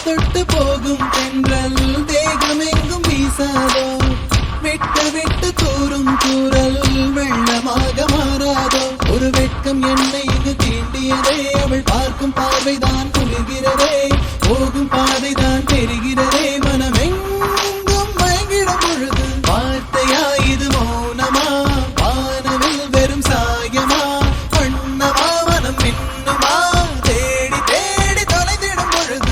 தொட்டு போகும் தென்றல் தேகமெங்கும் வீசாதோ விட்டு விட்டு தூரும் தூரல் வெள்ளமாக மாறாதோ ஒரு வெட்கம் என்னை இங்கு தீண்டியதே அவள் பார்க்கும் பார்வைதான் குளிர்கிறதே போகும் பாதைதான் தெரிகிறதே மனமெங்கும் மயங்கிடும் பொழுது வார்த்தையா இது மௌனமா வானவில் வெறும் சாயமா வண்ணமா மனம் மின்னுமா தேடி தேடி தொலைந்திடும் பொழுது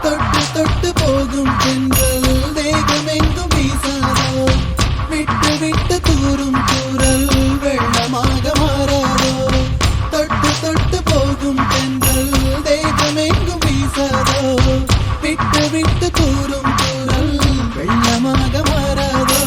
தொட்டு தொட்டு போகும் தென்றல் தேகமெங்கும் வீசாதோ விட்டு விட்டு தூரும் தூரல் வெள்ளமாக மாறாதோ தொட்டு தொட்டு போகும் தென்றல் தேகமெங்கும் வீசாதோ விட்டு விட்டு தூரும் தூரல் வெள்ளமாக மாறாதோ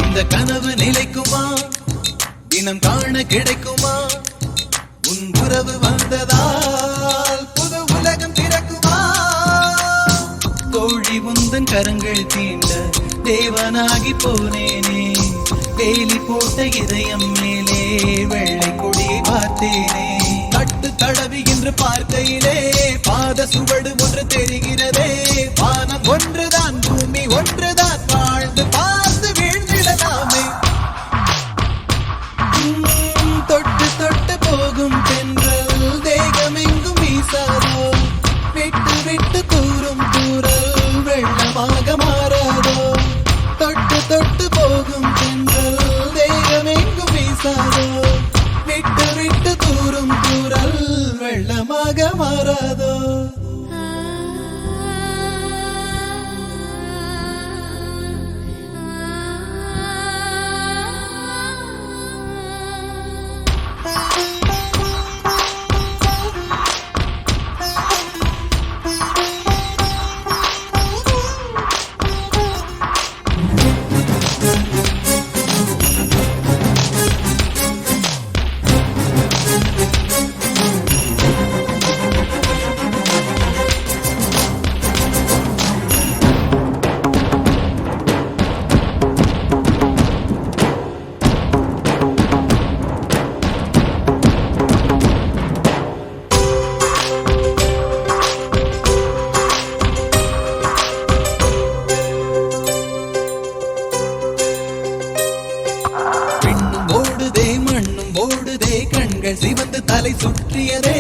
இந்த கனவு நிலைக்குமா தினம் காண கிடைக்குமா உன் உறவு வந்ததால் புது உலகம் திறக்குமா தோழி உந்தன் கரங்கள் தீண்ட தேவனாகி போனேனே வேலி போட்ட இதயம் மேலே வெள்ளை கொடியை பார்த்தேனே தட்டு தடவி என்று பார்க்கையிலே பாத சுவடு ஒன்று தெரிகிறதே வானம் ஒன்றுதான் பூமி ஒன்றுதான் வாழ்ந்து பார்த்து வீழ்ந்திடலாமே தொட்டு தொட்டு போகும் தென்றல் தேகமெங்கும் வீசாதோ விட்டு விட்டு தூரும் தூரல் வெள்ளமாக மாறாதோ தொட்டு தொட்டு போகும் தென்றல் தேகமெங்கும் வீசாதோ விட்டு விட்டு தூரும் தூரல் வெள்ளமாக மாறாதோ கண்கள் சிவந்து தலை சுற்றியதே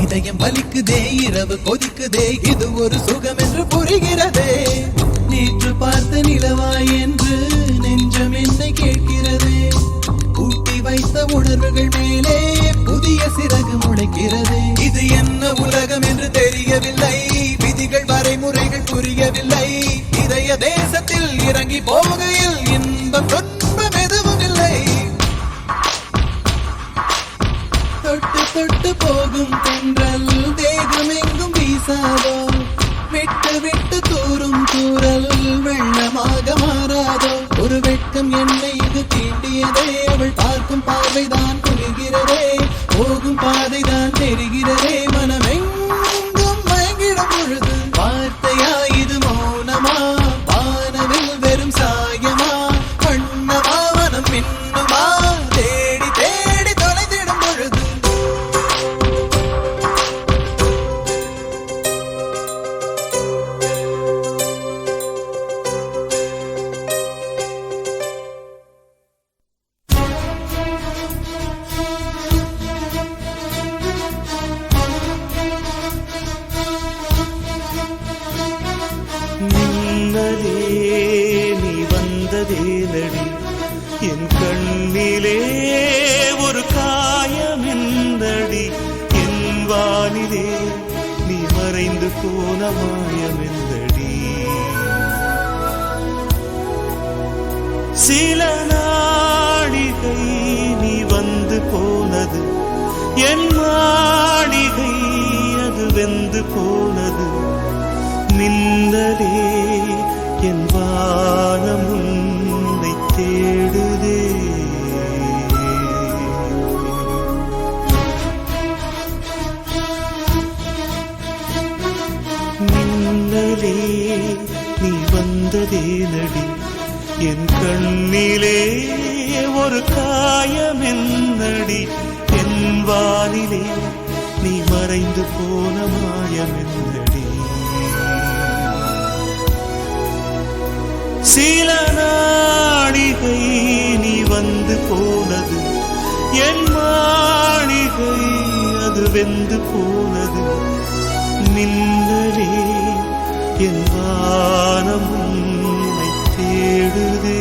இதயம் வலிக்குதே இரவு கொதிக்குதே இது ஒரு சுகம் என்று புரிகிறதே நேற்று பார்த்த நிலவாய் என்று நெஞ்சம் என்னை கேட்கிறதே ஊட்டி வைத்த உணர்வுகள் மேலே புதிய சிறகு முளைக்கிறதே இது என்ன உலகம் என்று தெரியவில்லை விதிகள் வரைமுறைகள் புரியவில்லை இதய தேசத்தில் இறங்கி போகையில் இன்பம் துன்பம் எதுவும் இல்லை தொட்டு தொட்டு போகும் தென்றல் தேகமெங்கும் வீசாதோ விட்டு விட்டு தூரும் தூரல் வெள்ளமாக மாறாதோ ஒரு வெட்கம் என்னை இது தீண்டியதே அவள் பார்க்கும் பார்வைதான் குளிர்கிறதே போகும் பாதைதான் தெரிகிறதே மனமெங்கும் மயங்கிடும் பொழுது வார்த்தையா இது மௌனமா வானவில் வெறும் சாயமா வண்ணமா மனம் மின்னுமா தேடி தேடி தொலைந்திடும் பொழுது நீ வந்ததேனடி என் கண்ணிலே ஒரு காயம் என்னடி போன மாயமெந்தடி. சில நாடிகை நீ வந்து போனது, என் மாளிகை அது வெந்து போனது. மின்னலே என் வானம் உன்னை தேடுதே. மின்னலே நீ வந்ததே நடி, என் கண்ணிலே ஒரு காயமென்னடி. என் வானிலே நீ மறைந்து போன மாயமென்னடி. சில நாடிகை நீ வந்து போனது, என் மாளிகை அது வெந்து போனது. மின்னலே என் வானம் உன்னை தேடுதே.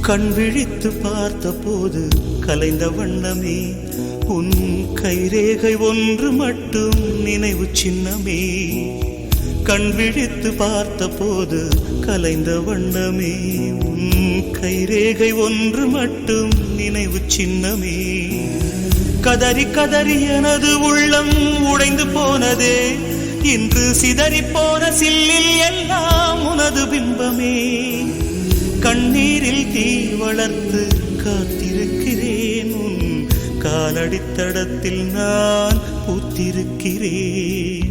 கண் விழித்து பார்த்த போது கலைந்த வண்ணமே உன் கைரேகை ஒன்று மட்டும் நினைவு சின்னமே. கண் விழித்து பார்த்த போது கலைந்த வண்ணமே உன் கைரேகை ஒன்று மட்டும் நினைவு சின்னமே. கதறி கதறி எனது உள்ளம் உடைந்து போனதே, இன்று சிதறி போன சில்லில் எல்லாம் உனது பிம்பமே. கண்ணீரில் தீ வளர்த்து காத்திருக்கிறேன், உன் காலடித்தடத்தில் நான் பூத்திருக்கிறேன்.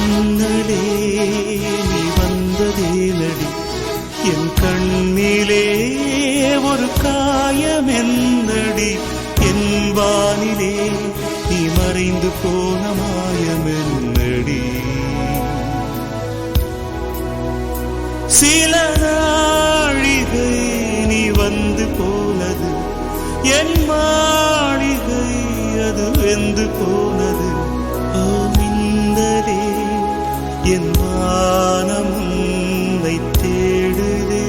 மின்னலே நீ வந்ததே நடி, என் கண்ணிலே ஒரு காயமென்னடி. என் வானிலே நீ மறைந்து போன மாயமென்னடி. சில நாழிகை நீ வந்து போனது, என் மாளிகை அது வெந்து போனது. ஓ மின்னலே என் வானம் உன்னை தேடுதே.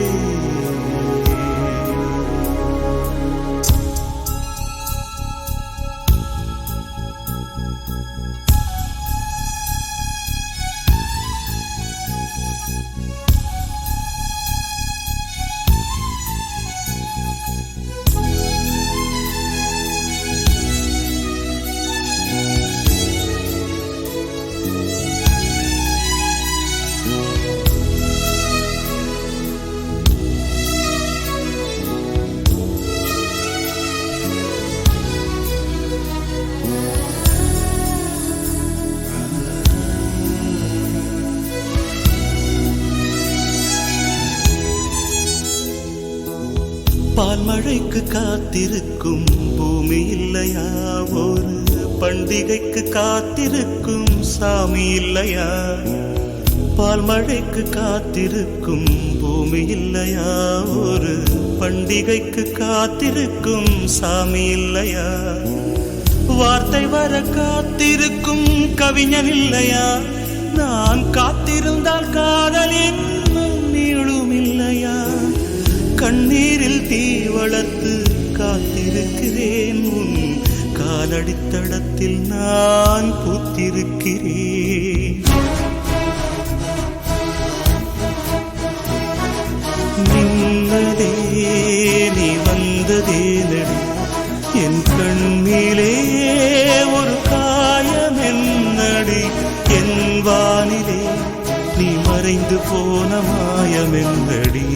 பால்மழைக்கு காத்திருக்கும் பூமி இல்லையா, ஒரு பண்டிகைக்கு காத்திருக்கும் சாமி இல்லையா. பால்மழைக்கு காத்திருக்கும் பூமி இல்லையா, ஒரு பண்டிகைக்கு காத்திருக்கும் சாமி இல்லையா. வார்த்தை வர காத்திருக்கும் கவிஞன் இல்லையா, நான் காத்திருந்தால் காதல் இன்னும் நீளும் இல்லையா. கண்ணீரில் தீ வளர்த்து காத்திருக்கிறேன், உன் காலடித்தடத்தில் நான் பூத்திருக்கிறேன். மின்னலே நீ வந்ததே நடி, என் கண்ணிலே ஒரு காயமென்னடி. என் வானிலே நீ மறைந்து போன மாயமென்னடி.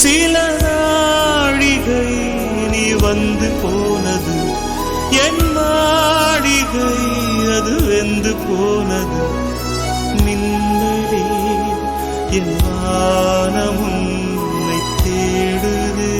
சில நாழிகை நீ வந்து போனது, என் மாளிகை அது வெந்து போனது. மின்னலே என் வானம் உன்னை தேடுதே.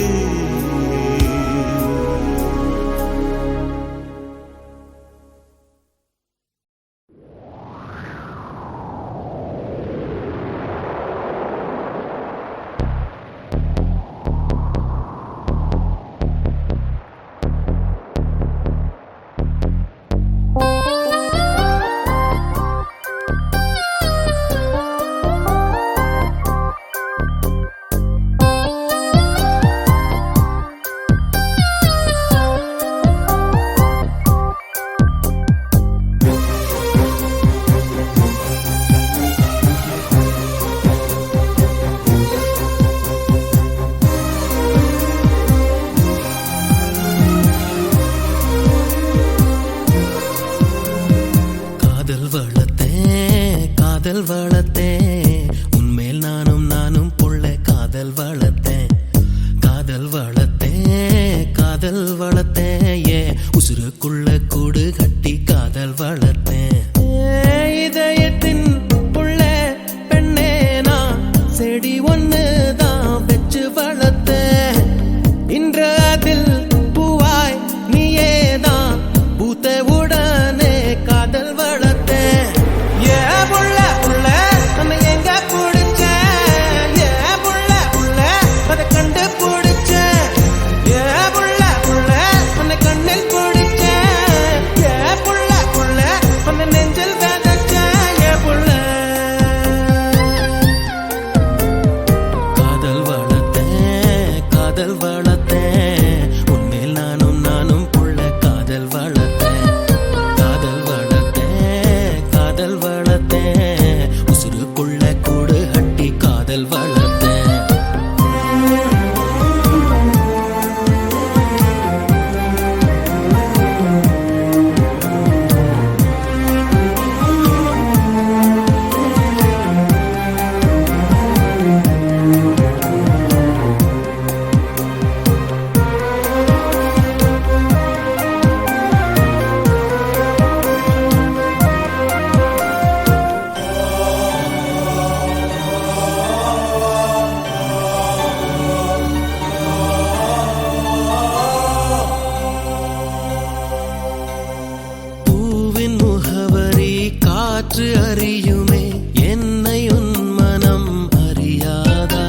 காதல் வளர்த்தேன் உன்மேல் நானும் புள்ள காதல் வளர்த்தேன் காதல் வளர்த்தேன் காதல் வளர்த்தேன் ஏ உசுருக்குள்ள கூடு கட்டி காதல் வளர்த்தேன் இதயத்தின் புள்ள பெண்ணே நான் செடி ஒண்ணு தான் வச்சு வளர்த்தேன் இன்று அதில் பூவாய் நீயேதான் பூத்த உடனே காதல் வளர்த்தேன் ஏ புள்ள புள்ள நம்ம எங்க பிடிச்சேன் ஏ புள்ள புள்ள அதை கண்டு பிடிச்சேன் ஏ புள்ள புள்ள உன்னை கண்ணில் பிடிச்சேன் ஏ புள்ள புள்ள உன்னை நெஞ்சில் விதைச்சேன் ஏ புள்ள காதல் வளர்த்தேன் காதல் வளர்த்தேன் உன்மேல் நானும் புள்ள காதல் வளர்த்தேன் காதல் வளர்த்தேன் காதல் வளர்த்தேன் உசுருக்குள்ள கூடு கட்டி காதல் வளர்த்தேன் பூவின் முகவரி காற்று அறியுமே என்னை உன் மனம் அறியாதா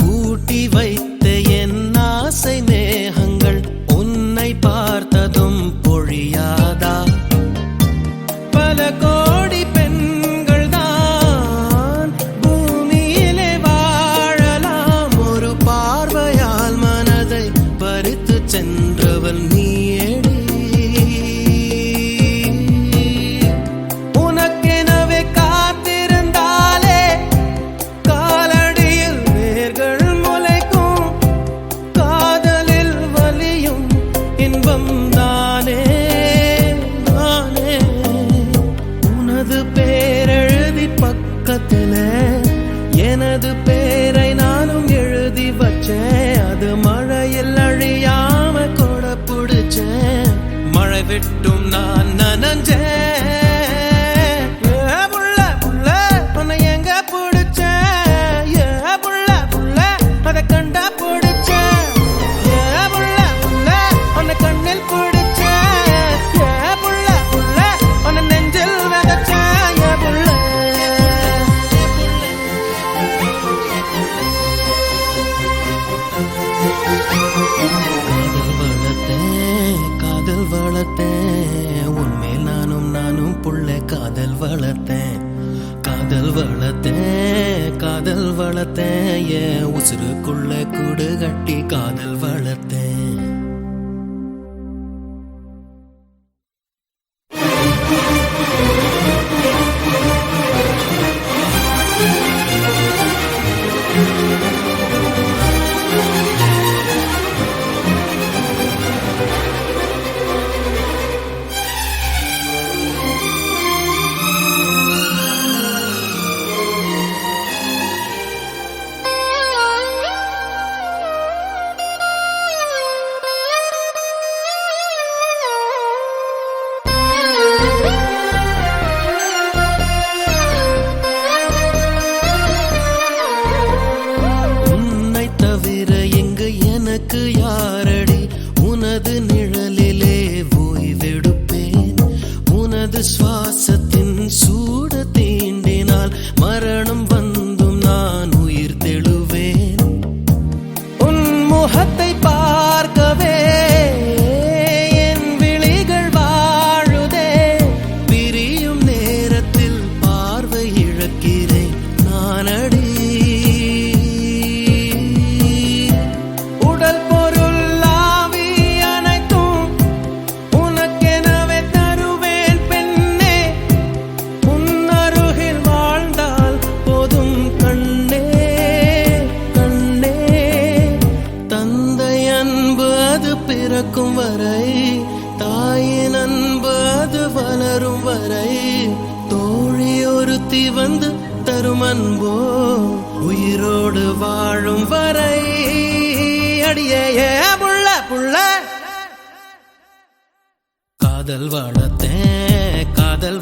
கூட்டி வைத்த என் ஆசை மேகங்கள் உன்னை பார்த்ததும் பொழியாதா பல கோடி பெண்கள் தான் பூமியிலே வாழலாம் ஒரு பார்வையால் மனதை பறித்து சென்றவன் நீயேடி உனக்கெனவே காத்திருந்தாலே காலடியில் வேர்கள் முளைக்கும் காதலில் வலியும் இன்பம் தானே நானே உனது பேரெழுதி பக்கத்துல எனது பேரை நானும் எழுதி வச்சேன் அது மழையில் அழியாம கொட பிடிச்சேன் மழை விட்டும் நான் நனஞ்சேன் ஏ புள்ள புள்ள உன்னை எங்க பிடிச்சேன் ஏ புள்ள புள்ள அதை கண்டா பிடிச்சேன் ஏ புள்ள புள்ள உன்னை கண்ணில் பிடிச்சேன் ஏ புள்ள புள்ள உன்னை நெஞ்சில் விதைச்சேன் ஏ புள்ள காதல் வளர்த்தேன் உன்மேல் நானும் புள்ள காதல் வளர்த்தேன் காதல் வளர்த்தேன் காதல் வளர்த்தேன் ஏன் உசுருக்குள்ள கூடு கட்டி காதல் வளர்த்தேன் பிறக்கும் வரை தாயின் அன்பு அது வளரும் வரை தோழி ஒருத்தி வந்து தரும் அன்போ உயிரோடு வாழும் வரை அடியே புள்ள புள்ள காதல்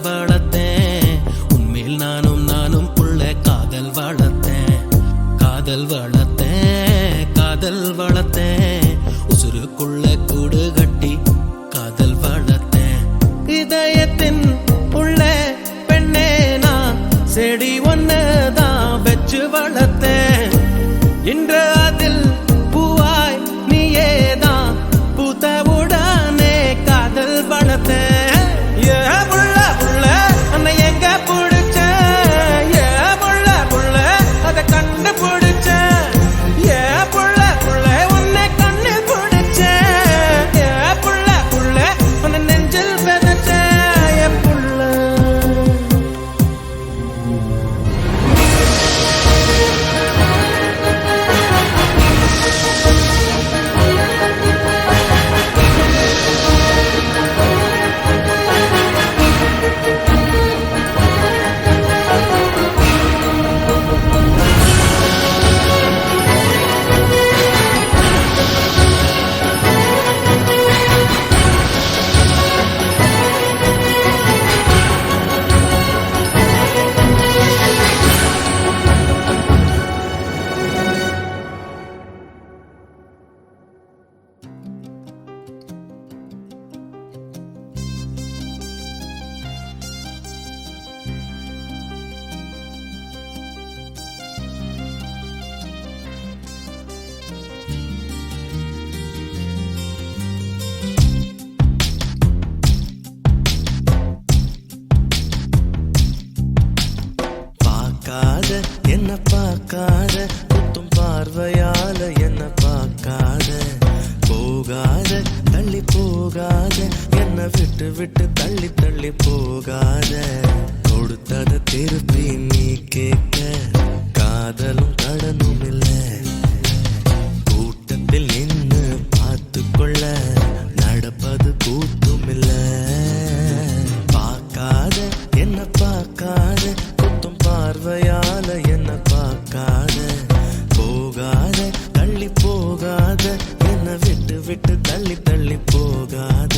வளர்த்தேன் உன்மேல் நானும் புள்ள காதல் வளர்த்தேன் உசுருக்குள்ள கூடு கட்டி காதல் வளர்த்தேன் இதயத்தின் உள்ள பெண்ணே நான் செடி ஒன்னதான் வச்சு வளர்த்தேன் இன்று அதில் பூவாய் நீயேதான் பூத்தவுடனே காதல் வளர்த்தேன் ஏ புள்ள புள்ள அன்னை எங்க பிடிச்ச ஏ புள்ள புள்ள அதை கண்டுபிடிச்ச ஏ புள்ள புள்ள உன்னை கண்ணு பிடிச்ச ஏ புள்ள புள்ள உன்னை நெஞ்சில் விதைச்ச ஏ புள்ள என்ன பார்க்காத குத்தும் பார்வையால என்ன பார்க்காத போகாத தள்ளி போகாத என்ன விட்டு விட்டு தள்ளி தள்ளி போகாத கொடுத்தத திருப்பி நீ கேட்க காதலும் கடனும் இல்ல கூட்டத்தில் நின்னு பார்த்து கொள்ள நடப்பது கூத்தும் இல்ல பார்க்காத என்ன பார்க்காத பார்வையால என்ன பார்க்காத போகாத தள்ளி போகாத என்ன விட்டு விட்டு தள்ளி தள்ளி போகாத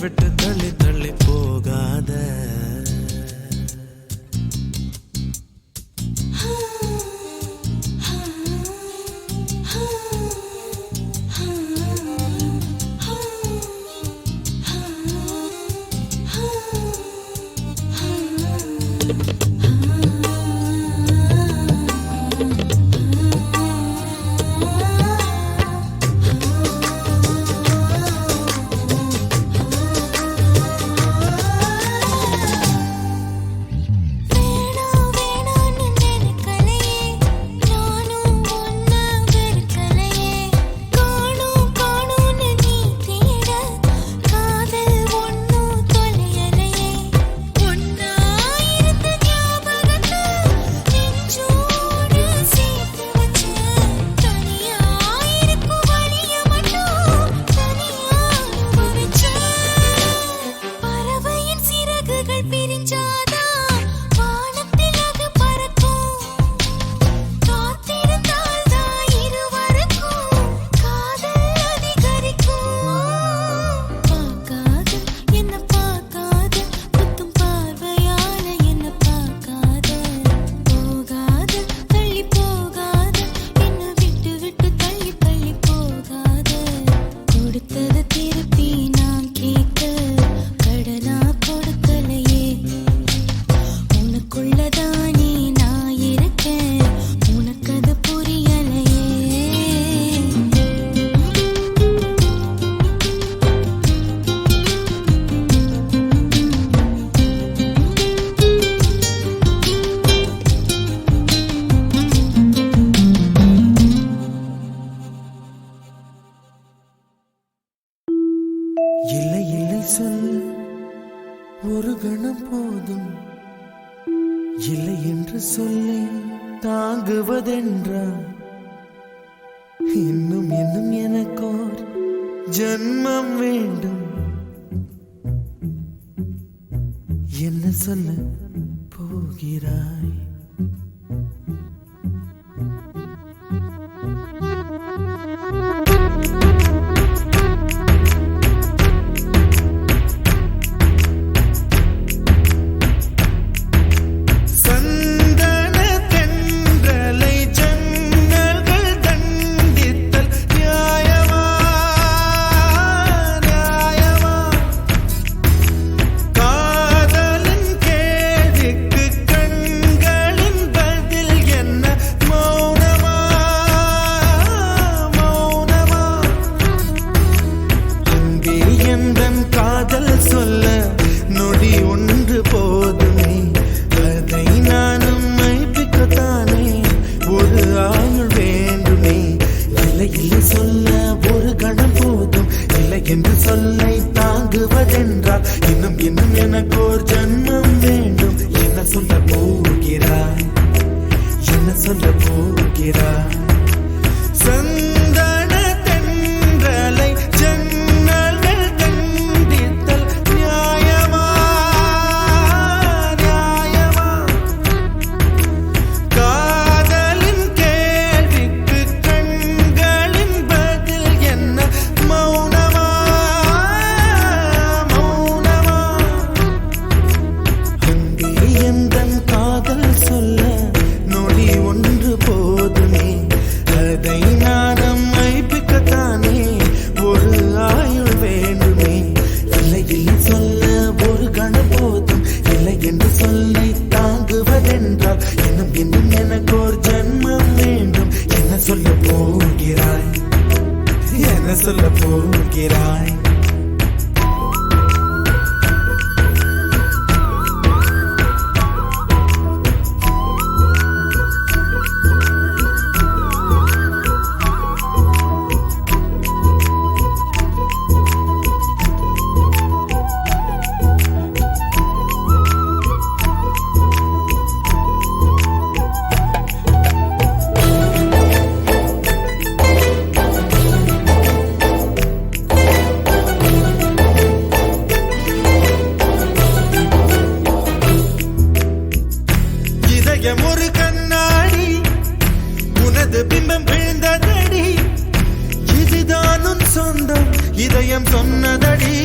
விட்டு தள்ளி தள்ளி போகாத இன்னும் இன்னும் எனக்கோர் ஜன்மம் வேண்டும் என்ன சொல்ல போகிறாய் என்று சொல்லை தாங்குவதென்றால் இன்னும் இன்னும் எனக்கோர் ஜன்மம் வேண்டும் என்ன சொல்ல போகிறாய் என்ன சொல்ல போகிறாய் சந்தன தென்றலை ஜன்னல்கள் தண்டித்தல் நியாயமா நியாயமா காதலின் கேள்விக்கு கண்களின் பதில் என்ன மௌனமா மௌனமா அங்கே எந்தன் காதல் சொல்ல நொடி ஒன்று போதுமே அதை நானும் மைப்பிக்கத்தானே ஒரு ஆயுள் வேண்டுமே இல்லை இல்லை சொல்ல ஒரு கணம் போதும் இல்லை என்று சொல்லை தாங்குவதென்றால் இன்னும் இன்னும் எனக்கோர் ஜன்மம் வேண்டும் என்ன சொல்ல போகிறாய் என்ன சொல்ல போகிறாய் ஒரு கண்ணாடி உனது பிம்பம் விழுந்ததடி இதுதான் உன் சொந்தம் இதயம் சொன்னதடி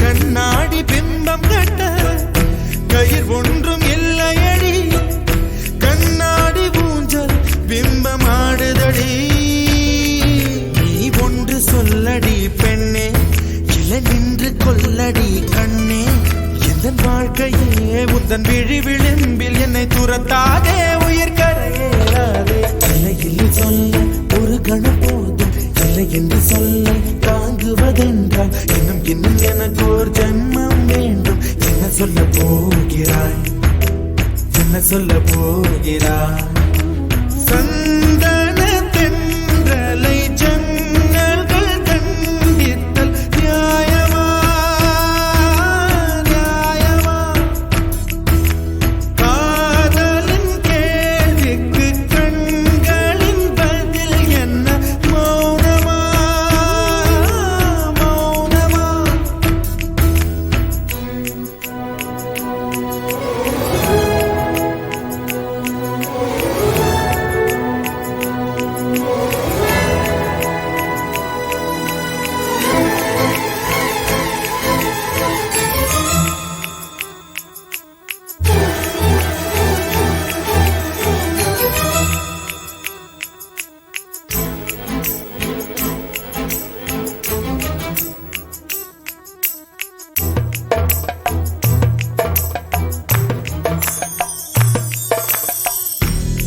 கண்ணாடி பிம்பம் கட்ட கயிர் ஒன்றும் இல்லையடி கண்ணாடி ஊஞ்சல் பிம்பம் ஆடுதடி நீ ஒன்று சொல்லடி பெண்ணே இல நின்று கொல்லடி கண்ணே என் வாழ்க்கையே உந்தன் விழி விளிம்பில் என்னை துரத்தாதே உயிர் கரையேறாதே இல்லை இல்லை சொல்ல ஒரு கணம் போதும் இல்லை என்று சொல்ல தாங்குவதென்றால் இன்னும் இன்னும் எனக்கு ஒரு ஜன்மம் வேண்டும் என்ன சொல்ல போகிறாய் என்ன சொல்ல போகிறாய் சந்தன தென்றலை ஜன்னல்கள் தண்டித்தல் நியாயமா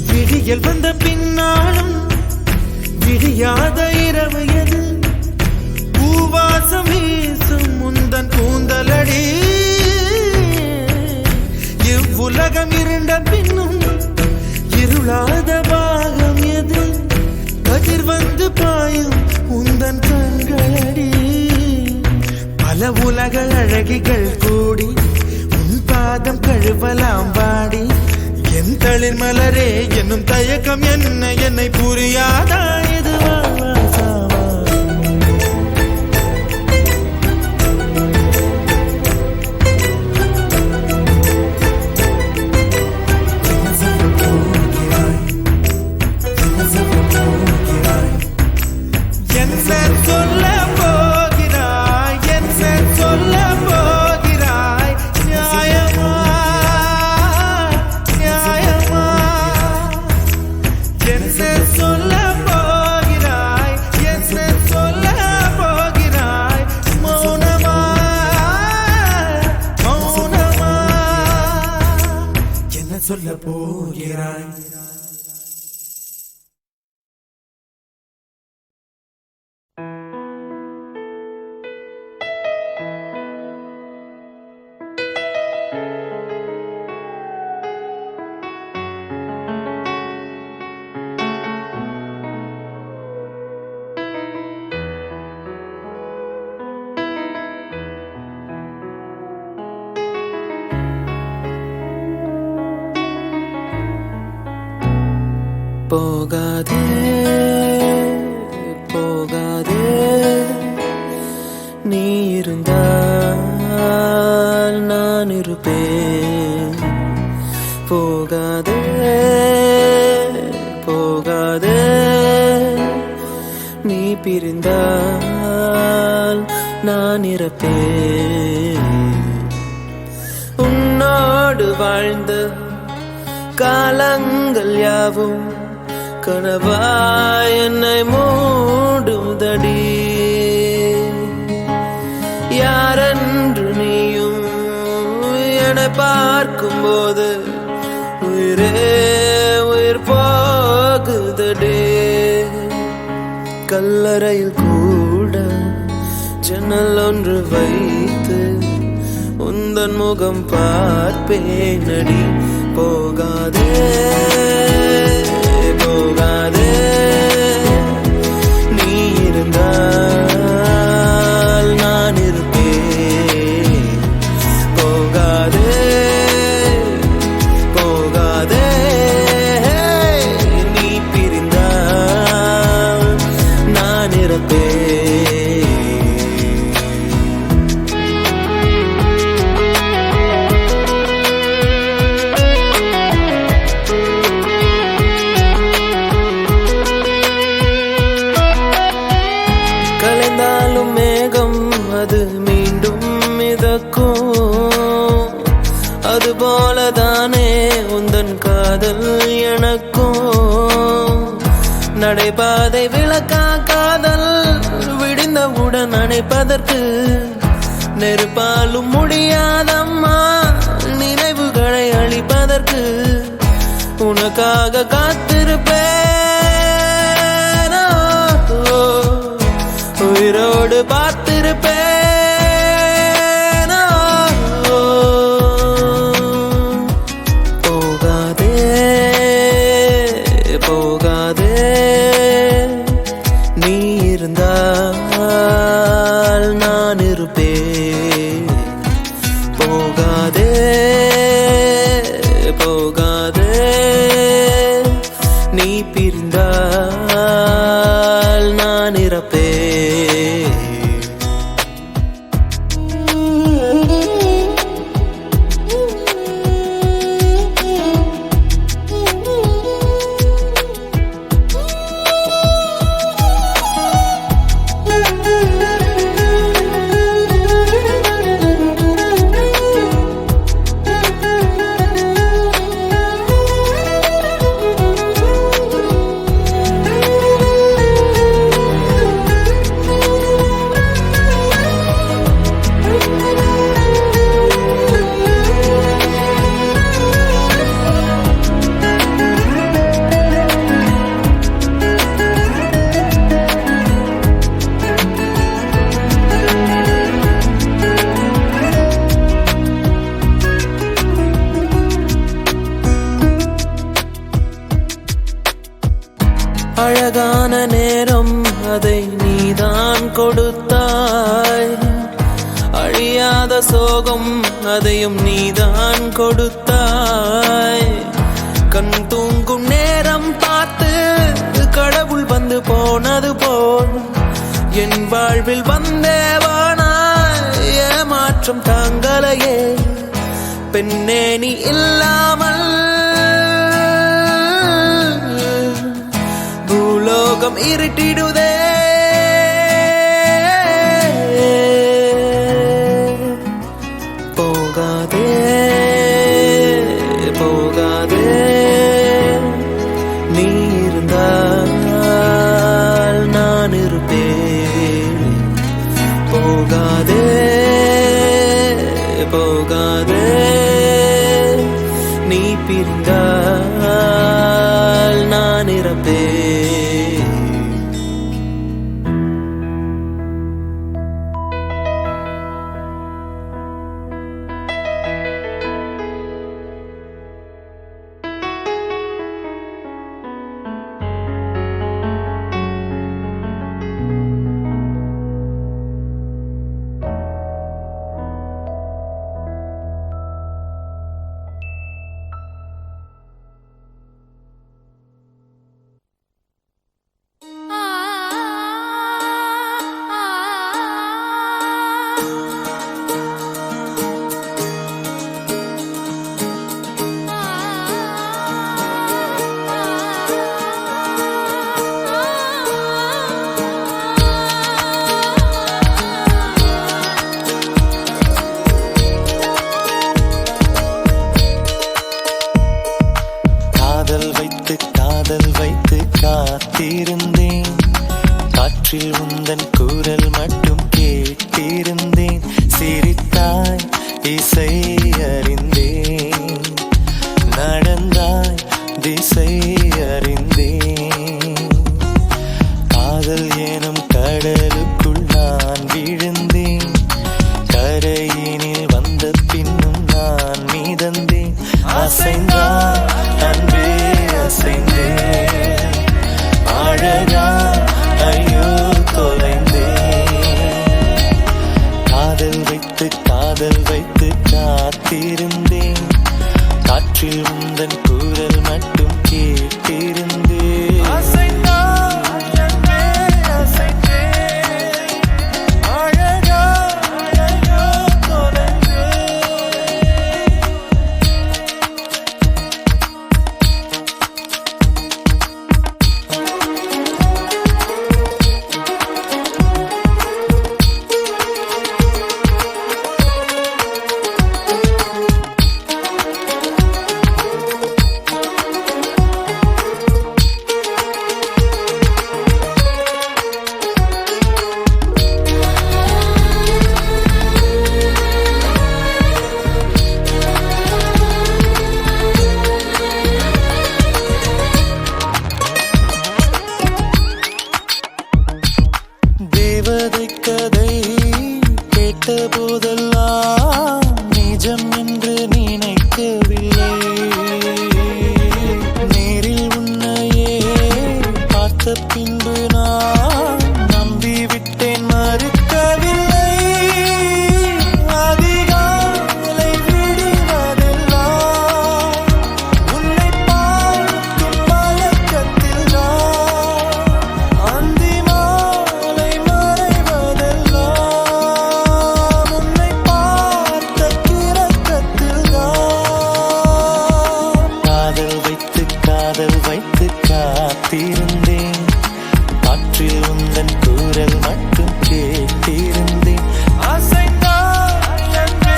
விடியல் வந்த பின்னாலும் விடியாத இரவு எது பூவாசம் வீசும் முந்தன் கூந்தலடி இவ்வுலகம் இருண்ட பின்னும் இருளாத பாகம் எது கதிர் வந்து பாயும் உந்தன் கண்களடி பல உலக அழகிகள் கூடி உன் பாதம் கழுவலாம் பாடி என் தளிர் மலரே என்னும் தயக்கம் என்னை உண்மை புரியாதா இது வாசாவா என்ன சொல்ல போகிறாய் என்ன சொல்ல போகிறாய் நியாயமா நியாயமா என்ன சொல்ல போகிறாய் என்ன சொல்ல போகிறாய் மௌனமா மௌனமா என்ன சொல்ல போகிறாய் போகாதே போகாதே நீ இருந்தால் நான் இருப்பேன் போகாதே போகாதே நீ பிரிந்தால் நான் இறப்பேன் உன்னோடு வாழ்ந்த காலங்கள் யாவும் கனவாய் என்னை மூடுதடி யாரென்று நீயும் என்னை பார்க்கும்போது உயிரே உயிர் போகுதடி கல்லறையில் கூட ஜன்னல் ஒன்று வைத்து உந்தன் முகம் பார்ப்பேனடி போகாதே போகாதே நீ இருந்தால் நான் இருப்பேன் போகாதே போகாதே நீ பிரிந்தால் நான் இருப்பேன் கலைந்தாலும் மேகம் அது மீண்டும் மிதக்கும் அதுபோலதானே உந்தன் காதல் எனக்கும் நடைபாதை விளக்கா காதல் விடிந்தவுடன் அணைப்பதற்கு நெருப்பாலும் முடியாதம்மா நினைவுகளை அழிப்பதற்கு உனக்காக காத்திருப்பேன் உயிரோடு பார்த்திருப்பேன் போகாதே போகாதே நீ இருந்தால் நான் இருப்பேன் போகாதே போகாதே நீ பிரிந்தால் நான் இறப்பேன் அழகான நேரம் அதை நீதான் கொடுத்தாய் அழியாத சோகம் அதையும் நீதான் கொடுத்தாய் கண் தூங்கும் நேரம் பார்த்து என் வாழ்வில் வந்தேவானா ஏமாற்றம் தாங்களையே பெண்ணே நீ இல்லாமல் பூலோகம் இருட்டிடுதே போகாதே போகாதே நீ இருந்தால் நான் இருப்பேன் போகாதே போகாதே நீ பிரிந்தால் நான் இறப்பேன் காதல் வைத்து காத்திருந்தேன் காற்றில் உந்தன் குரல் மட்டும் கேட்டிருந்தேன் சிரித்தாய் இசை அறிந்தேன் நடந்தாய் திசை அறிந்தேன் காதல் எனும் கடலுக்குள் நான் விழுந்தேன் கரையினில் வந்த பின்னும் நான் மீதந்தேன் அசைந்தாய் அன்பே அசைந்தேன் அழகா ஐயோ தொலைந்தேன் காதல் வைத்து காத்திருந்தேன் காற்றில் உந்தன் குரல் மட்டும் கேட்டிருந்தேன் கதை கேட்ட போதெல்லாம் நிஜம் என்று நினைக்கவில்லை நேரில் உன்னையே பார்த்த பின்பு நான் நம்பிவிட்டேன் மறுக்கவில்லை அதிகாலை விடுவதெல்லாம் உன்னை பார்க்கும் மயக்கத்தில் நான் அந்தி மாலை மறைவதெல்லாம் உன்னை பார்த்த கிறக்கத்தில் தான் காதல் வைத்து காத்திருந்தேன் காற்றில் உந்தன் குரல் மட்டும் கேட்டிருந்தேன் அசைந்தாய் அன்பே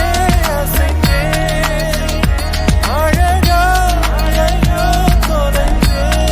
அசைந்தேன் அழகா ஐயோ தொலைந்தேன்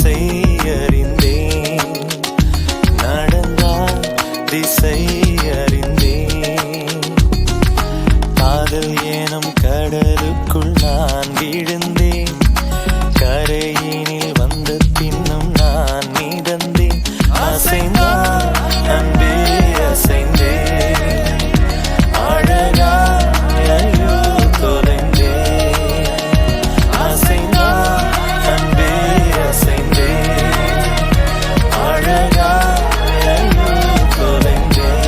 திசை அறிந்தேன், நடந்தால் திசை அறிந்தேன். காதல் எனும் கடலுக்குள் நான் விழுந்தேன், கரையினில் வந்த பின்னும் நான் மிதந்தேன். அசைந்தான் அன்பே அசைந்தேன், அழகாயோ தொலைந்தேன். அசைந்தான் அன்பே அசைந்தேன், அழகாயோ தொலைந்தேன்.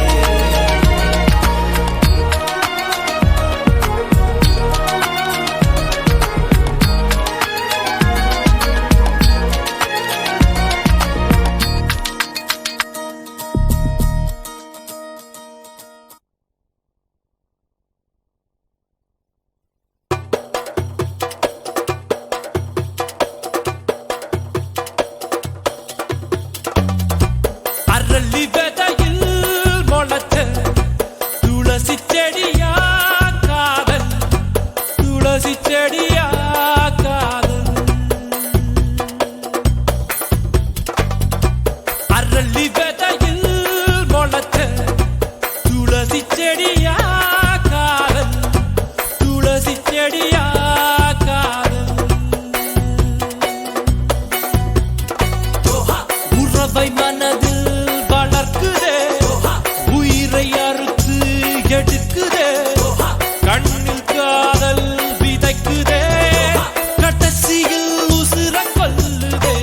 அரளி விதையில் முளைச்ச துளசி செடியா காதல், துளசி செடியா காதல். அரளி விதையில் முளைச்ச துளசி செடியா காதல், துளசி செடியா காதல். உறவை மனதில் வளர்க்குதே, உயிரை அறுத்து எடுக்குதே, கண்ணில் காதல் விதைக்குதே, கடைசியில் உசுர கொல்லுதே.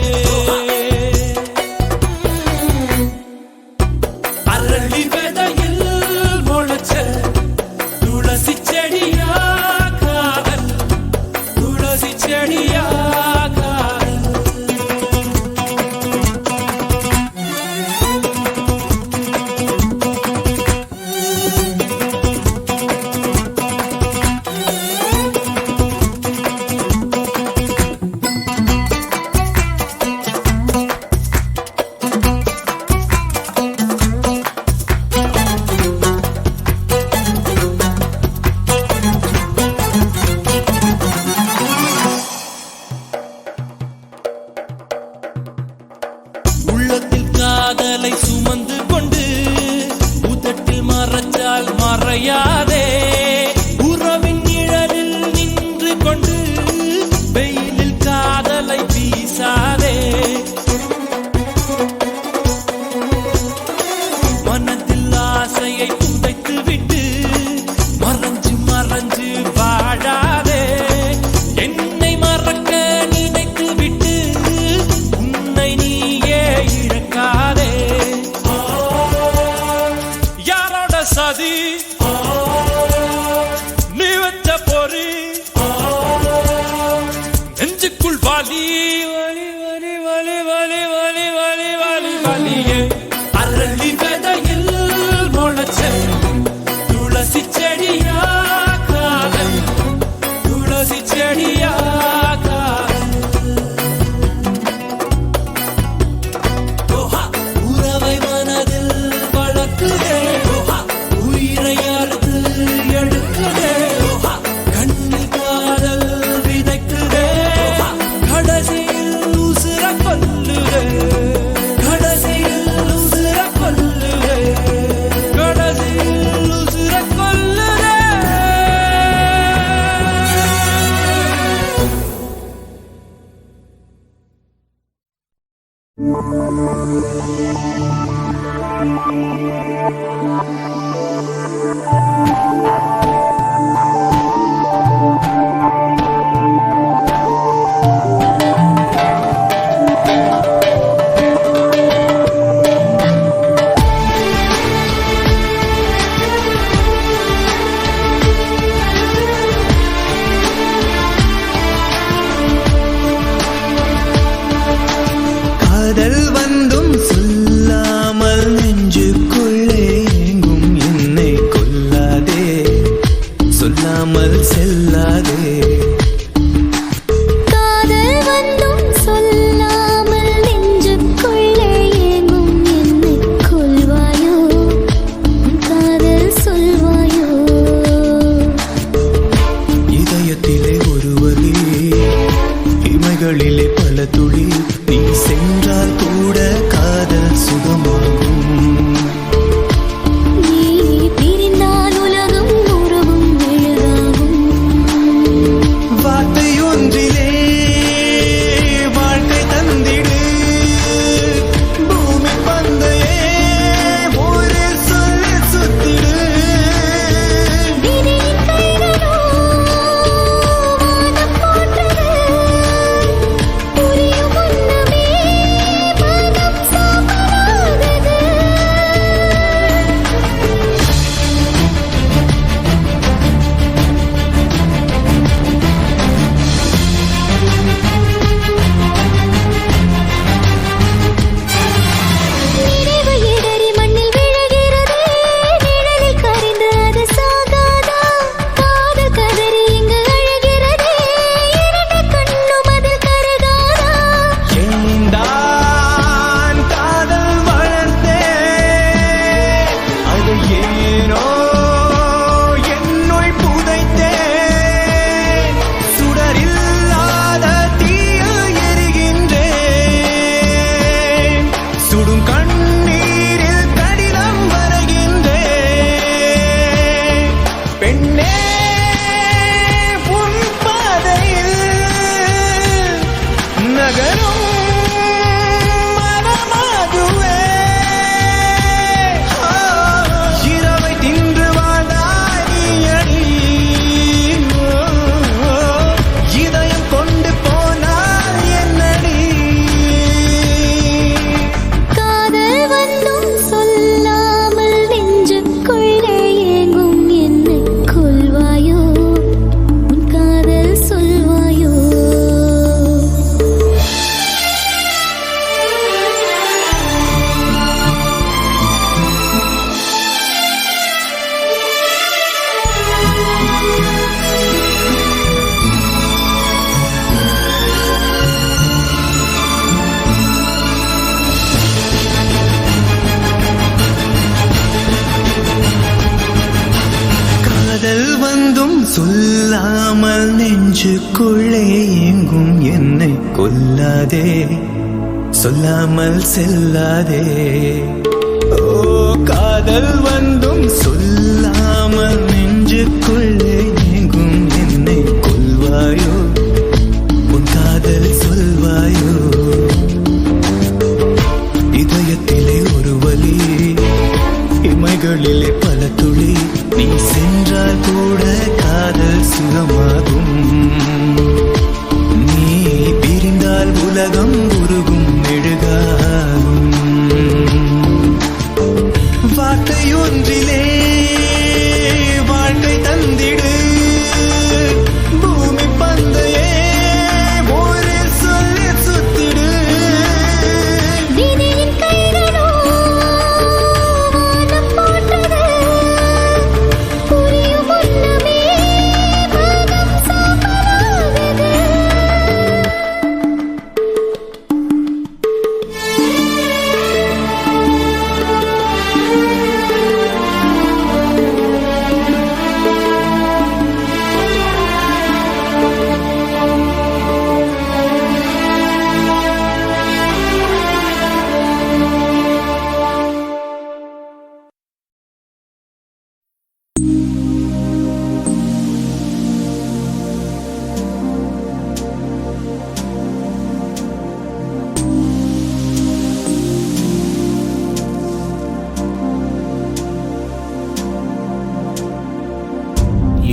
அரளி விதையில் முளைச்ச துளசி செடியா காதல், துளசி செடியா காதல். உள்ளத்தில் காதலை சுமந்து கொண்டு உதட்டில் மறைச்சால் மறையாதே, உறவின் நிழலில் நின்று கொண்டு வெயிலில் காதலை வீசாதே. மனதில் ஆசையை புதைத்து விட்டு மறைஞ்சு மறைஞ்சு வாழாதே, என்னை மறக்க நினைத்து விட்டு உன்னை நீயே இழக்காதே. யாரோட சதி நீ வச்ச பொறி, நெஞ்சுக்குள் வலி வலி வலி வலி வலி வலி வலி வலி வலியே. அரளி விதையில் முளைச்ச துளசி செடியா காதல், துளசி செடியா காதல். உறவை மனதில் வளர்க்குதே, உயிரை அறுத்து எடுக்குதே, கண்ணில் காதல் விதைக்குதே, கடைசியில் உசுர கொல்லுதே, கடைசியில் உசுர கொல்லுதே, கடைசியில் உசுர கொல்லுதே. காதல் வந்தும் சொல்லாமல் நெஞ்சுக்குள்ளே எங்கும் என்னை கொல்லாதே, சொல்லாமல் செல்லாதே. காதல் வந்தும் சொல்லாமல் நெஞ்சுக்குள்ளே எங்கும் என்னை கொல்வாயோ, காதல் சொல்வாயோ. இதயத்திலே ஒரு வலி, இமைகளிலே பல துளி, நீ சொல்லாமல் நெஞ்சுக்குள்ளே எங்கும் என்னை கொல்லாதே, சொல்லாமல் செல்லாதே. ஓ காதல் வந்தும் சொல்லாமல் நெஞ்சுக்குள்ளே எங்கும் என்னை கொல்வாயோ, உன் காதல் சொல்வாயோ. இதயத்திலே ஒரு வலி, இமைகளிலே பல துளி, நீ சென்றால் கூட காதல் சுகமாகும். நீ பிரிந்தால் உலகம் உருகும் மெழுகாகும். வார்த்தை ஒன்றிலே வாழ்க்கை தந்திடு, பூமி பந்தையே ஒரு சொல்லி சுத்திடு. விதியின் கைகளோ வானம் போன்றது, புரியும் முன்னமே மனம் சாம்பலாகுது.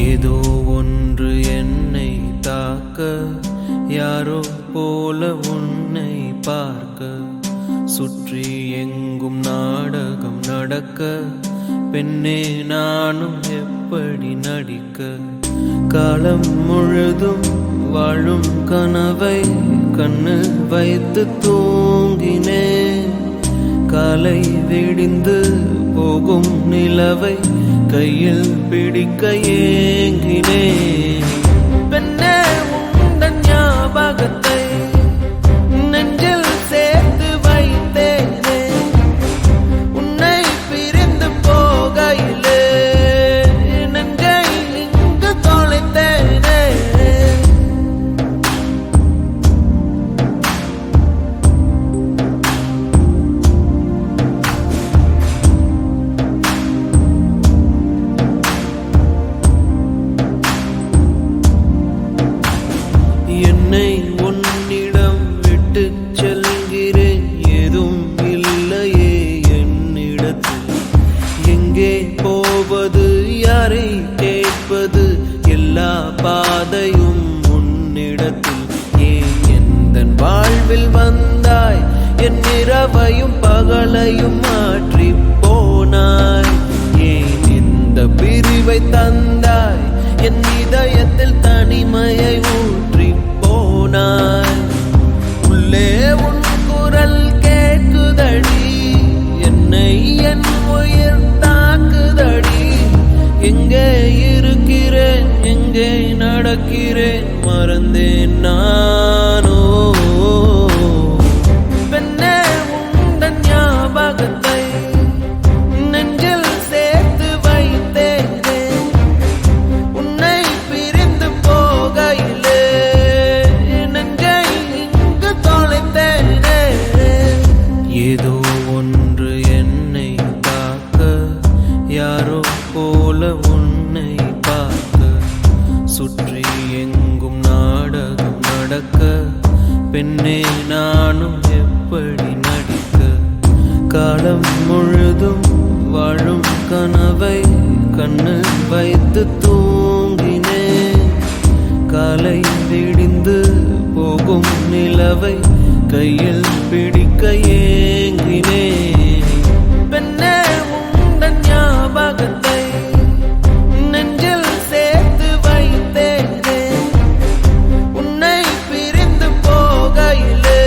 ஏதோ ஒன்று என்னை தாக்க, யாரோ போல உன்னை பார்க்க, சுற்றி எங்கும் நாடகம் நடக்க, பெண்ணே நானும் எப்படி நடிக்க. காலம் முழுதும் வாழும் கனவை கண்ணு வைத்து தூங்கினேன், காலை விடிந்து போகும் நிலவை கையில் பிடிக்க ஏங்கினேன். பெண்ணே உந்தன் ஞாபகத்தை நெஞ்சில் சேர்த்து வைத்தேனே, உன்னை பிரிந்து போகையிலே நெஞ்சை இங்கு தொலைத்தேனே. என்னை உன்னிடம் விட்டு செல்கிறேன், ஏதும் இல்லையே என்னிடத்தில். எங்கே போவது, யாரை கேட்பது, எல்லா பாதையும் உன்னிடத்தில். ஏன் எந்தன் வாழ்வில் வந்தாய், என் இரவையும் பகலையும் மாற்றி போனாய். ஏன் இந்த பிரிவை தந்தாய், என் இதயத்தில் தனிமையை ஊற்றி போனாய். உள்ளே உன் குரல் கேட்குதடி, என்னை என் உயிர் தாக்குதடி. எங்கே இருக்கிறேன், எங்கே நடக்கிறேன், மறந்தேன் நானோ. பெண்ணே உந்தன் ஞாபகத்தை நெஞ்சில் சேர்த்து வைத்தேனே, உன்னை பிரிந்து போகையிலே நெஞ்சை இங்கு தொலைத்தேனே. ஏதோ ஒன்று என்னை தாக்க, யாரோ போல உன்னை பார்க்க, சுற்றி எங்கும் நாடகம் நடக்க, பெண்ணே நானும் எப்படி நடிக்க. காலம் முழுதும் வாழும் கனவை கண்ணு வைத்து தூங்கினேன், காலை விடிந்து போகும் நிலவை கையில் பிடிக்க ஏங்கினேன். பெண்ணே உந்தன் ஞாபகத்தை நெஞ்சில் சேர்த்து வைத்தேனே, உன்னை பிரிந்து போகையிலே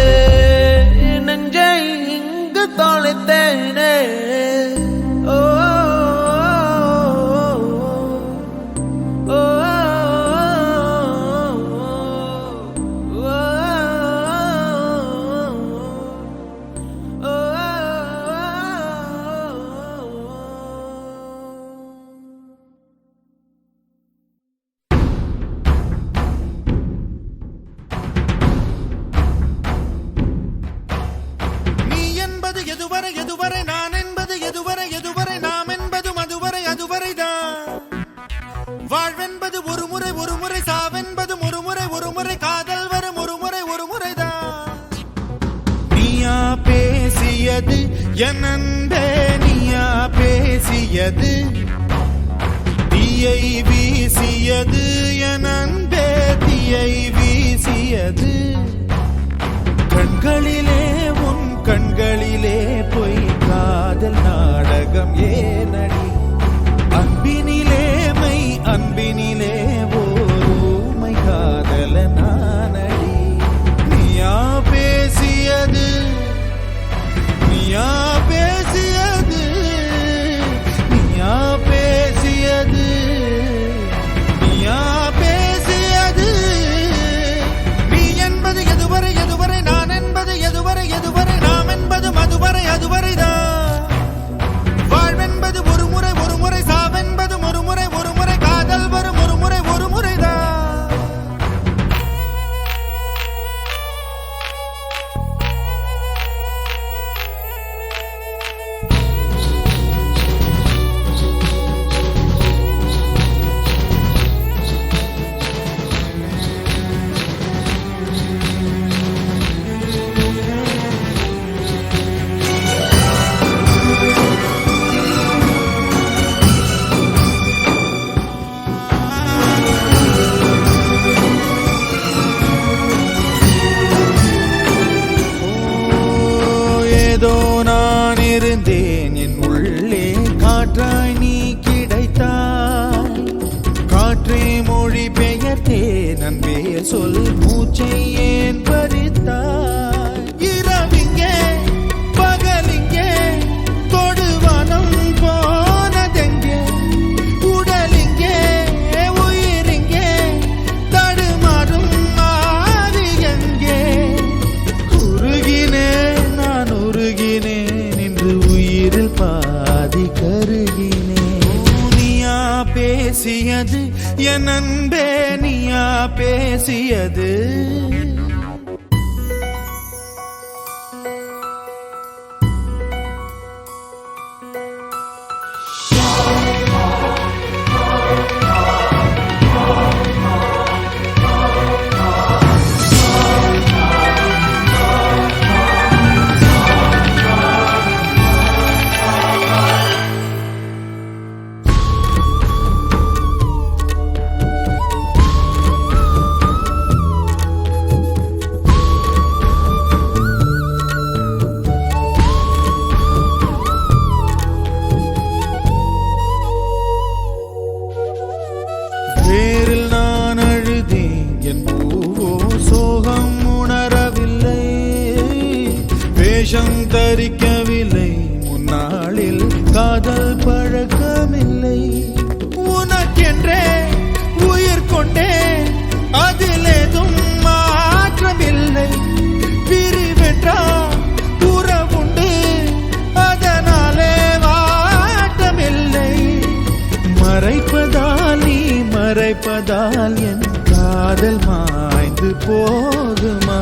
நெஞ்சை இங்கு தொலைத்தேனே. ஓ ஓ ஓ வாழ்வென்பது ஒரு முறை சாவென்பது ஒரு முறை காதல் வரும் ஒரு முறைதான். நீயா பேசியது என் அன்பே, நீயா பேசியது, தீயை வீசியது என் அன்பே, தீயை வீசியது. கண்களிலே உன் கண்களிலே பொய் காதல் நாடகம் ஏனடி, அன்பினிலே மை அன்பினிலே ஓமை காதல நானடி. நீயா பேசியது, நீயா பேசியது, நீயா பேசியது, நீயா பேசியது. நீ என்பது எதுவரை நான் என்பது எதுவரை நாம் என்பது அதுவரைதான். வாழ்வென்பது ஒரு முறை சாவென்பது ஒரு முறை காதல் வரும் ஒரு முறைதான். ஏதோ நான் இருந்தேன் என் உள்ளே, காற்றாய் நீ கிடைத்தாய். காற்றே மொழி பெயர்த்தேன் அன்பே சொல், மூச்சை ஏன் பறித்தாய். இரவிங்கே பகலிங்கே தொடுவானம் போனதெங்கே, உடலிங்கே உயிரிங்கே தடுமாறும் ஆவி எங்கே. உருகினேன் நான் உருகினேன் இன்று உயிரில் பாதி கருகினேன். நீயா பேசியது என் அன்பே, நீயா பேசியது. வேரில் நான் அழுதேன் என் பூவோ சோகம் உணரவில்லை, வேஷம் தரிக்கவில்லை, முன்னாளில் காதல் பழக்கமில்லை. உனக்கென்றே உயிர் கொண்டே அதிலேதும் மாற்றமில்லை. பிரிவென்றால் உறவுண்டு அதனாலே வாட்டமில்லை. மறைப்பதால் நீ மறைப்பதால் என் காதல் மாய்ந்து போகுமா.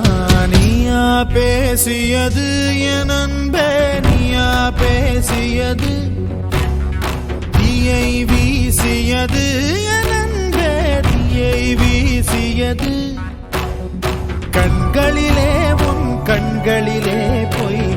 நீயா பேசியது என் அன்பே, நீயா பேசியது, தீயை வீசியது என் அன்பே, தீயை வீசியது. கண்களிலே உன் கண்களிலே பொய்